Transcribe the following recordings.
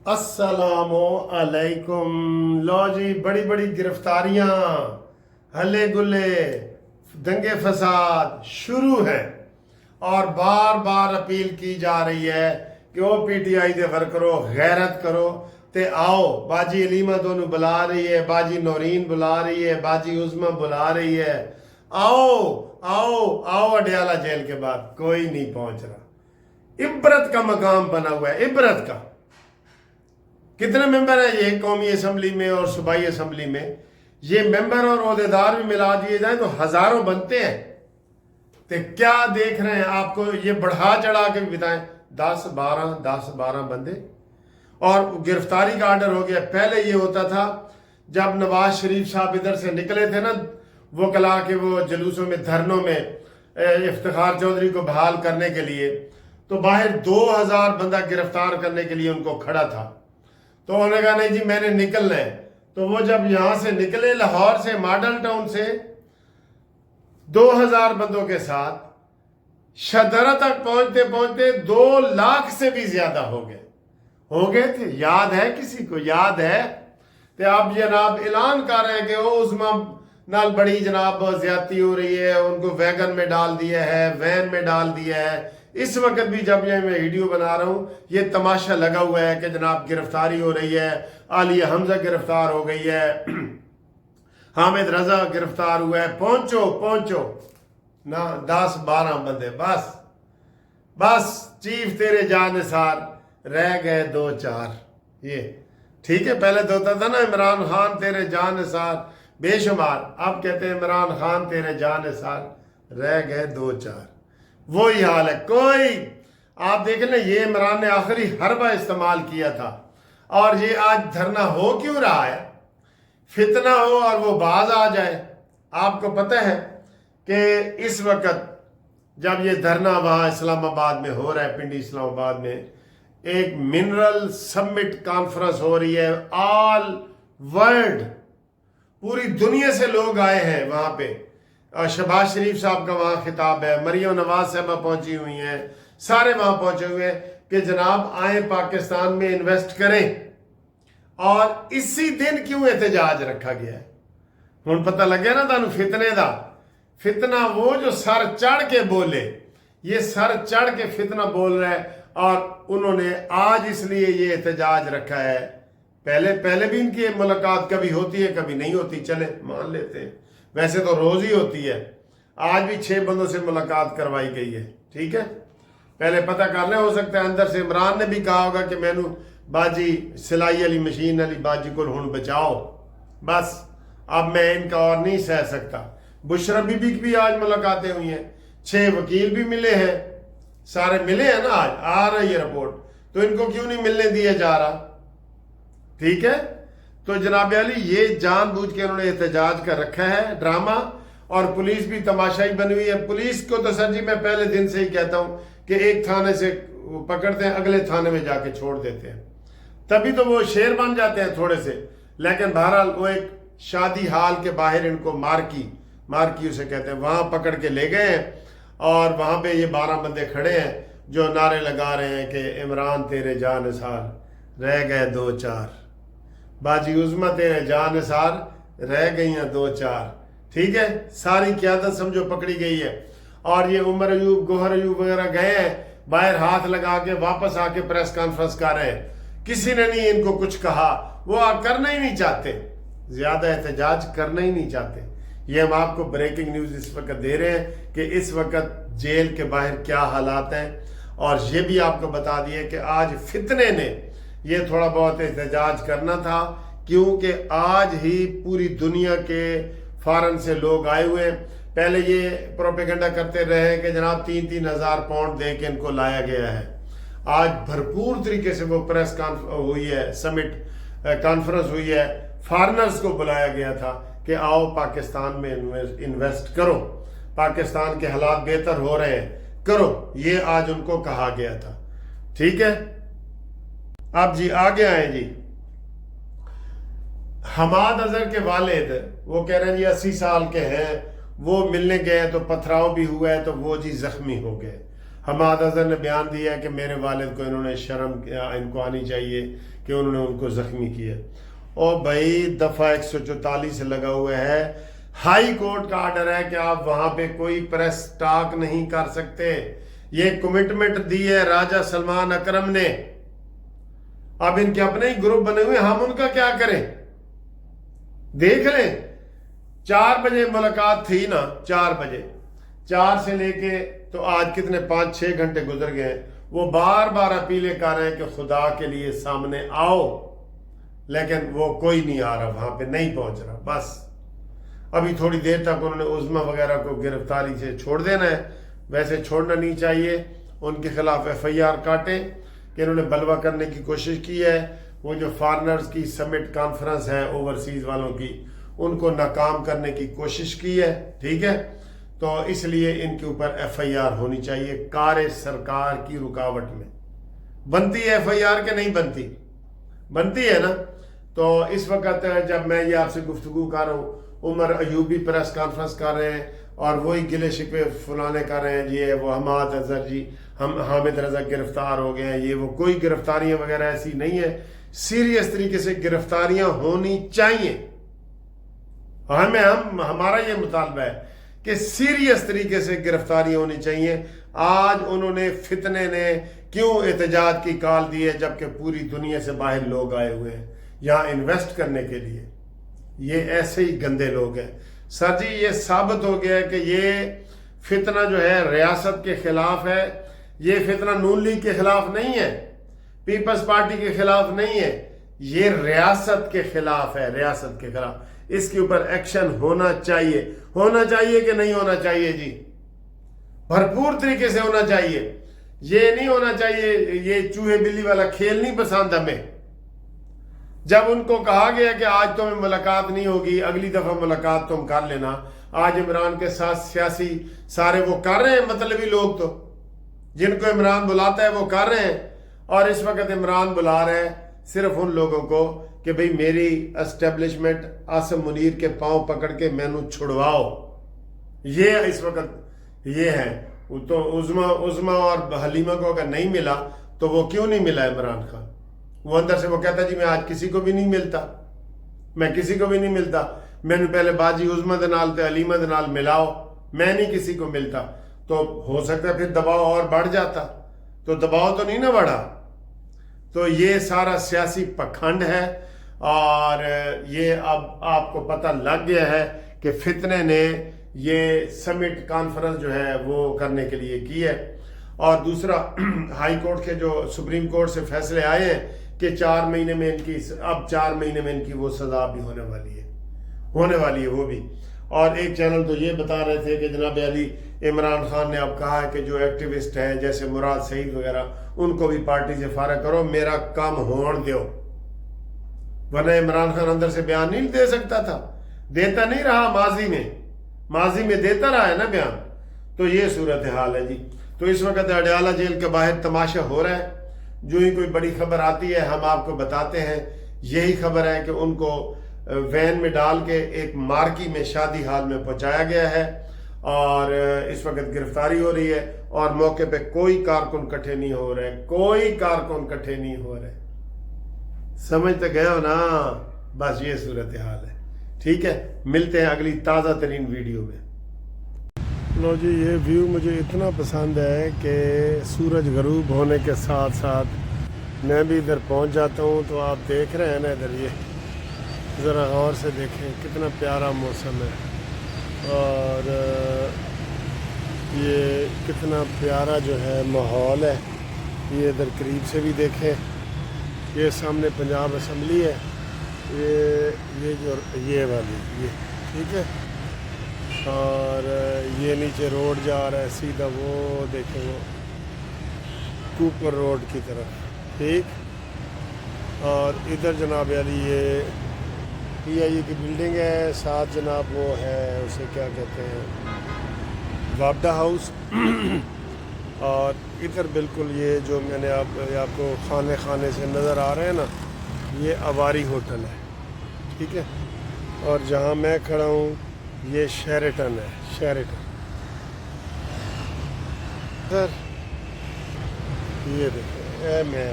अस्सलामु अलैकुम। लो जी, बड़ी बड़ी गिरफ्तारियां, हल्ले गुल्ले, दंगे फसाद शुरू हैं और बार बार अपील की जा रही है कि वो पीटीआई के वर्करों गैरत करो ते आओ। बाजी अलीमा दोनों बुला रही है, बाजी नौरीन बुला रही है, बाजी उज़मा बुला रही है, आओ आओ आओ। अडयाला जेल के बाद कोई नहीं पहुंच रहा। इबरत का मकाम बना हुआ है, इबरत का। कितने मेंबर हैं ये कौमी असम्बली में और सूबाई असम्बली में? ये मेंबर और ओहदेदार भी मिला दिए जाएं तो हजारों बनते हैं। तो क्या देख रहे हैं? आपको ये बढ़ा चढ़ा के भी बताएं, 10-12 बंदे और गिरफ्तारी का आर्डर हो गया। पहले ये होता था जब नवाज शरीफ साहब इधर से निकले थे ना, वो कला के वो जुलूसों में, धरनों में इफ्तिखार चौधरी को बहाल करने के लिए, तो बाहर 2000 बंदा गिरफ्तार करने के लिए उनको खड़ा था। तो उन्होंने कहा नहीं जी मैंने निकलना है। तो वो जब यहां से निकले लाहौर से, मॉडल टाउन से 2000 बंदों के साथ, शदरा तक पहुंचते पहुंचते 2 लाख से भी ज्यादा हो गए थे। याद है? किसी को याद है? तो आप जनाब ऐलान कर रहे हैं कि वो उस्मा नाल बड़ी जनाब ज्यादती हो रही है, उनको वैगन में डाल दिया है, वैन में डाल दिया है। इस वक्त भी जब ये मैं वीडियो बना रहा हूं, ये तमाशा लगा हुआ है कि जनाब गिरफ्तारी हो रही है, आलिया हमजा गिरफ्तार हो गई है, हामिद रजा गिरफ्तार हुआ है। पहुंचो ना, 10-12 बंदे बस चीफ तेरे जानिसार, रह गए 2-4। ये ठीक है, पहले तो होता था ना इमरान खान तेरे जानिसार बेशुमार, अब कहते हैं इमरान खान तेरे जानिसार, रह गए 2-4। वही हाल है। कोई आप देख लें, ये इमरान ने आखिरी हरबा इस्तेमाल किया था और ये आज धरना हो क्यों रहा है? फितना हो और वो बाज आ जाए। आपको पता है कि इस वक्त जब ये धरना वहां इस्लामाबाद में हो रहा है, पिंडी इस्लामाबाद में, एक मिनरल समिट कॉन्फ्रेंस हो रही है। ऑल वर्ल्ड, पूरी दुनिया से लोग आए हैं वहां पे। और शहबाज शरीफ साहब का वहां खिताब है, मरियम नवाज साहबा पहुंची हुई हैं, सारे वहां पहुंचे हुए हैं कि जनाब आए पाकिस्तान में इन्वेस्ट करें। और इसी दिन क्यों एहतजाज रखा गया है? हुण पता लग गया ना तानू फितने दा। फितना वो जो सर चढ़ के बोले, ये सर चढ़ के फितना बोल रहा है। और उन्होंने आज इसलिए ये एहतजाज रखा है। पहले भी इनकी मुलाकात कभी होती है कभी नहीं होती, चले मान लेते हैं, वैसे तो रोज ही होती है। आज भी 6 बंदों से मुलाकात करवाई गई है, ठीक है। पहले पता कर ले, हो सकता है अंदर से इमरान ने भी कहा होगा कि मैनू बाजी सिलाई वाली मशीन वाली बाजी को हुण बचाओ, बस अब मैं इनका और नहीं सह सकता। बुशरा बीबी की भी आज मुलाकातें हुई हैं, 6 वकील भी मिले हैं, सारे मिले हैं ना। आज आ रही है रिपोर्ट, तो इनको क्यों नहीं मिलने दिया जा रहा? ठीक है। तो जनाब अली, ये जानबूझ के उन्होंने एहतजाज कर रखा है, ड्रामा। और पुलिस भी तमाशाई बनी हुई है। पुलिस को तो सर जी मैं पहले दिन से ही कहता हूं कि एक थाने से पकड़ते हैं, अगले थाने में जाके छोड़ देते हैं, तभी तो वो शेर बन जाते हैं थोड़े से। लेकिन बहरहाल वो एक शादी हाल के बाहर इनको मारकी उसे कहते हैं, वहां पकड़ के ले गए हैं। और वहां पे ये 12 बंदे खड़े हैं जो नारे लगा रहे हैं कि इमरान तेरे जानिसार, रह गए 2-4। बाजी उज़मा तेरे जानिसार, रह गई हैं 2-4। ठीक है, सारी क़यादत समझो पकड़ी गई है। और ये उमर अयूब, गोहर अयूब वगैरह गए हैं बाहर, हाथ लगा के वापस आके प्रेस कॉन्फ्रेंस कर रहे हैं। किसी ने नहीं इनको कुछ कहा, वो करना ही नहीं चाहते, ज्यादा एहतजाज करना ही नहीं चाहते। ये हम आपको ब्रेकिंग न्यूज इस वक्त दे रहे हैं कि इस वक्त जेल के बाहर क्या हालात हैं। और ये भी आपको बता दिए कि आज फितने ने ये थोड़ा बहुत एहतजाज करना था, क्योंकि आज ही पूरी दुनिया के फॉरेन से लोग आए हुए हैं। पहले ये प्रोपेगेंडा करते रहे कि जनाब 3-3 हज़ार पाउंड दे के इनको लाया गया है। आज भरपूर तरीके से वो प्रेस हुई है, समिट कॉन्फ्रेंस हुई है, फॉरेनर्स को बुलाया गया था कि आओ पाकिस्तान में इन्वेस्ट करो, पाकिस्तान के हालात बेहतर हो रहे हैं, करो, ये आज उनको कहा गया था। ठीक है, अब जी आगे आए जी। हमाद अजहर के वालिद वो कह रहे हैं जी 80 साल के हैं, वो मिलने गए तो पथराव भी हुआ है, तो वो जी जख्मी हो गए। हमाद अजहर ने बयान दिया है कि मेरे वालिद को इन्होंने शर्म इनको आनी चाहिए कि उन्होंने उनको ज़ख्मी किया। और भाई दफ़ा 144 से लगा हुआ है, हाई कोर्ट का आर्डर है कि आप वहाँ पे कोई प्रेस टॉक नहीं कर सकते। ये कमिटमेंट दी है राजा सलमान अकरम ने। अब इनके अपने ही ग्रुप बने हुए, हम उनका क्या करें? देख लें, 4 बजे मुलाकात थी ना, 4 बजे, 4 से लेके तो आज कितने 5-6 घंटे गुजर गए। वो बार बार अपीलें कर रहे हैं कि खुदा के लिए सामने आओ, लेकिन वो कोई नहीं आ रहा, वहां पे नहीं पहुंच रहा। बस अभी थोड़ी देर तक उन्होंने उज़्मा वगैरह को गिरफ्तारी से छोड़ देना है। वैसे छोड़ना नहीं चाहिए, उनके खिलाफ FIR काटें कि इन्होंने बलवा करने की कोशिश की है। वो जो फॉरेनर्स की समिट कॉन्फ्रेंस है ओवरसीज वालों की, उनको नाकाम करने की कोशिश की है, ठीक है। तो इसलिए इनके ऊपर FIR होनी चाहिए। कार्य सरकार की रुकावट में बनती है FIR के नहीं बनती? बनती है ना। तो इस वक्त जब मैं ये आपसे गुफ्तगू कर रहा हूँ, उमर अयूबी प्रेस कॉन्फ्रेंस कर रहे हैं और वही गिले शिकवे फुलाने कर रहे हैं, ये वो हमाद अजहर जी, हम हामिद रजा गिरफ्तार हो गए हैं, ये वो। कोई गिरफ्तारियां वगैरह ऐसी नहीं है। सीरियस तरीके से गिरफ्तारियां होनी चाहिए। हमारा ये मुतालबा है कि सीरियस तरीके से गिरफ्तारियां होनी चाहिए। आज उन्होंने फितने ने क्यों एहतजाज की कॉल दी है, जबकि पूरी दुनिया से बाहर लोग आए हुए हैं यहाँ इन्वेस्ट करने के लिए। ये ऐसे ही गंदे लोग हैं सर जी। ये साबित हो गया है कि ये फितना जो है रियासत के खिलाफ है। ये फितना नून लीग के खिलाफ नहीं है, पीपल्स पार्टी के खिलाफ नहीं है, ये रियासत के खिलाफ है, रियासत के खिलाफ। इसके ऊपर एक्शन होना चाहिए। होना चाहिए कि नहीं होना चाहिए जी? भरपूर तरीके से होना चाहिए। ये नहीं होना चाहिए, ये चूहे बिल्ली वाला खेल नहीं पसंद हमें। जब उनको कहा गया कि आज तुम्हें मुलाकात नहीं होगी, अगली दफा मुलाकात तुम कर लेना, आज इमरान के साथ सियासी सारे वो कर रहे हैं, मतलबी लोग तो जिनको इमरान बुलाता है वो कर रहे हैं। और इस वक्त इमरान बुला रहे हैं सिर्फ उन लोगों को कि भाई मेरी एस्टेब्लिशमेंट आसिम मुनीर के पांव पकड़ के मैनू छुड़वाओ। ये इस वक्त ये है। तो उज़्मा और हलीमा को अगर नहीं मिला तो वो क्यों नहीं मिला इमरान खान? वो अंदर से वो कहता जी मैं आज किसी को भी नहीं मिलता, मैं किसी को भी नहीं मिलता, मैंने पहले बाजी उज़्मा दे नाल ते हलीमा दे नाल मिलाओ, मैं नहीं किसी को मिलता। तो हो सकता है फिर दबाव और बढ़ जाता, तो दबाव तो नहीं ना बढ़ा। तो ये सारा सियासी पखंड है और ये अब आपको पता लग गया है कि फितने ने ये समिट कॉन्फ्रेंस जो है वो करने के लिए की है। और दूसरा हाई कोर्ट के जो सुप्रीम कोर्ट से फैसले आए हैं कि 4 महीने में इनकी, अब 4 महीने में इनकी वो सजा भी होने वाली है वो भी। और एक चैनल तो ये बता रहे थे कि जनाब अली इमरान खान ने अब कहा है कि जो एक्टिविस्ट हैं जैसे मुराद सईद वगैरह उनको भी पार्टी से फारग करो, मेरा काम होने दो। वरना इमरान खान अंदर से बयान नहीं दे सकता था, देता नहीं रहा, माजी में देता रहा है ना बयान। तो ये सूरत हाल है जी। तो इस वक्त अडयाला जेल के बाहर तमाशा हो रहा है। जो ही कोई बड़ी खबर आती है हम आपको बताते हैं। यही खबर है कि उनको वैन में डाल के एक मार्की में शादी हाल में पहुंचाया गया है और इस वक्त गिरफ्तारी हो रही है और मौके पे कोई कारकुन इकट्ठे नहीं हो रहे, कोई कारकुन इकट्ठे नहीं हो रहे। समझ तो गए हो ना? बस ये सूरत हाल है। ठीक है, मिलते हैं अगली ताज़ा तरीन वीडियो में। लो जी, ये व्यू मुझे इतना पसंद है कि सूरज गरूब होने के साथ साथ मैं भी इधर पहुंच जाता हूं। तो आप देख रहे हैं ना इधर, ये ज़रा गौर से देखें कितना प्यारा मौसम है और ये कितना प्यारा जो है माहौल है। ये इधर करीब से भी देखें, ये सामने पंजाब असम्बली है, ये जो ये वाली ये, ठीक है। और ये नीचे रोड जा रहा है सीधा, वो देखें वो कूपर रोड की तरफ, ठीक। और इधर जनाब अली ये PIA की बिल्डिंग है, साथ जनाब वो है उसे क्या कहते हैं, वापडा हाउस। और इधर बिल्कुल ये जो मैंने आपको खाने से नज़र आ रहे हैं ना, ये अवारी होटल है, ठीक है। और जहाँ मैं खड़ा हूँ ये शेरेटन है, शेरेटन। सर یہ دیکھیں اے میں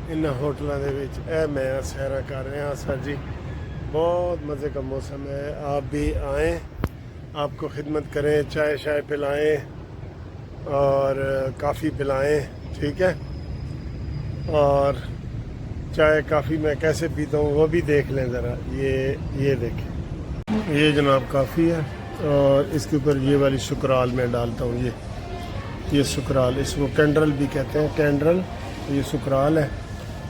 ان ہوٹلوں دے وچ اے میں سیرا کر رہے ہیں سر جی. بہت مزے کا موسم ہے. آپ بھی آئیں, آپ کو خدمت کریں, چائے شائے پلائیں اور کافی پلائیں, ٹھیک ہے. اور چائے کافی میں کیسے پیتا ہوں وہ بھی دیکھ لیں ذرا. یہ دیکھیں, یہ جناب کافی ہے اور اس کے اوپر یہ والی سکرال میں ڈالتا ہوں. یہ سکرال, اس کو کینڈرل بھی کہتے ہیں, کینڈرل. یہ سکرال ہے,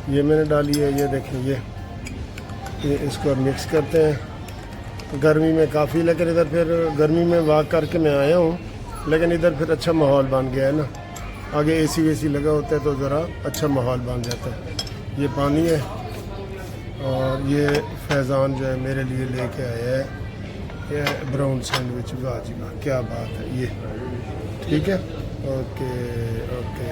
یہ میں نے ڈالی ہے. یہ دیکھیں یہ اس کو مکس کرتے ہیں. گرمی میں کافی, لیکن ادھر پھر گرمی میں واک کر کے میں آیا ہوں, لیکن ادھر پھر اچھا ماحول بن گیا ہے نا. آگے اے سی وے سی لگا ہوتا ہے تو ذرا اچھا ماحول بن جاتا ہے. یہ پانی ہے اور یہ فیضان جو ہے میرے لیے لے کے آیا ہے. یہ براؤن سینڈوچ, واہ جی واہ, کیا بات ہے. یہ ٹھیک ہے. Okay okay.